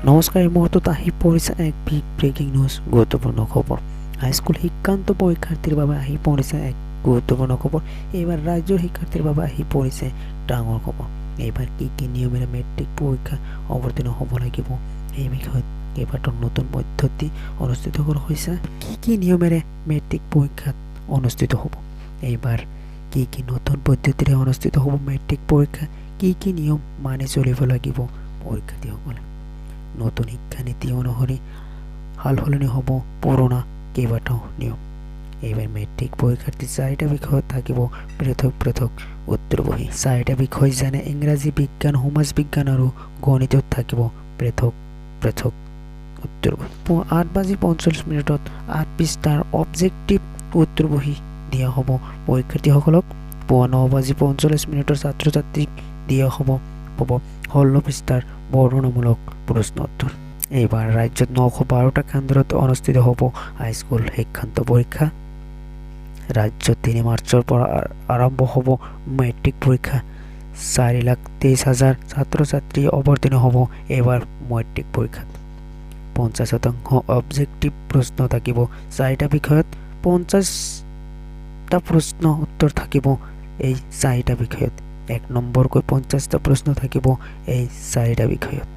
নমস্কাৰ, এই মুহূৰ্তত আহি পৰিছে এক বিগ ব্ৰেকিং নিউজ, গুৰুত্বপূৰ্ণ খবৰ। হাইস্কুল শিক্ষান্ত পৰীক্ষাৰ্থীৰ বাবে আহি পৰিছে এক গুৰুত্বপূৰ্ণ খবৰ। এইবাৰ ৰাজ্যৰ শিক্ষাৰ্থীৰ বাবে আহি পৰিছে ডাঙৰ খবৰ। এইবাৰ কি কি নিয়মেৰে মেট্ৰিক পৰীক্ষা অৱতীৰ্ণ হ'ব লাগিব, এই বিষয়ত কেইবাটাও নতুন পদ্ধতি অনুষ্ঠিত কৰা হৈছে। কি কি নিয়মেৰে মেট্ৰিক পৰীক্ষাত অনুষ্ঠিত হ'ব, এইবাৰ কি কি নতুন পদ্ধতিৰে অনুষ্ঠিত হ'ব মেট্ৰিক পৰীক্ষা, কি কি নিয়ম মানি চলিব লাগিব পৰীক্ষাৰ্থীসকলে। নতুন শিক্ষানীতি অনুসৰি সালসলনি হ'ব পুৰণা কেইবাটাও নিয়ম। এইবাৰ মেট্ৰিক পৰীক্ষাৰ্থী 4টা বিষয়ত থাকিব পৃথক পৃথক উত্তৰ বহী। 4টা বিষয় যেনে ইংৰাজী, বিজ্ঞান, সমাজ বিজ্ঞান আৰু গণিতত থাকিব পৃথক পৃথক উত্তৰ বহী। পুৱা 8:45 8 পৃষ্ঠাৰ অবজেক্টিভ উত্তৰ বহী দিয়া হ'ব পৰীক্ষাৰ্থীসকলক। পুৱা 9:45 ছাত্ৰ ছাত্ৰীক দিয়া হ'ব 16 পৃষ্ঠাৰ বৰ্ণনামূলক প্ৰশ্ন উত্তৰ। এইবাৰ ৰাজ্যত 912টা কেন্দ্ৰত অনুষ্ঠিত হ'ব হাইস্কুল শিক্ষান্ত পৰীক্ষা। ৰাজ্যত 3 মাৰ্চৰ পৰা আৰম্ভ হ'ব মেট্ৰিক পৰীক্ষা। 4,23,000 ছাত্ৰ ছাত্ৰী অৱতীৰ্ণ হ'ব এইবাৰ মেট্ৰিক পৰীক্ষাত। 50% অবজেক্টিভ প্ৰশ্ন থাকিব 4টা বিষয়ত। 50টা প্ৰশ্ন উত্তৰ থাকিব এই 4টা বিষয়ত। 1 নম্বৰকৈ 50টা প্ৰশ্ন থাকিব এই 4টা বিষয়ত।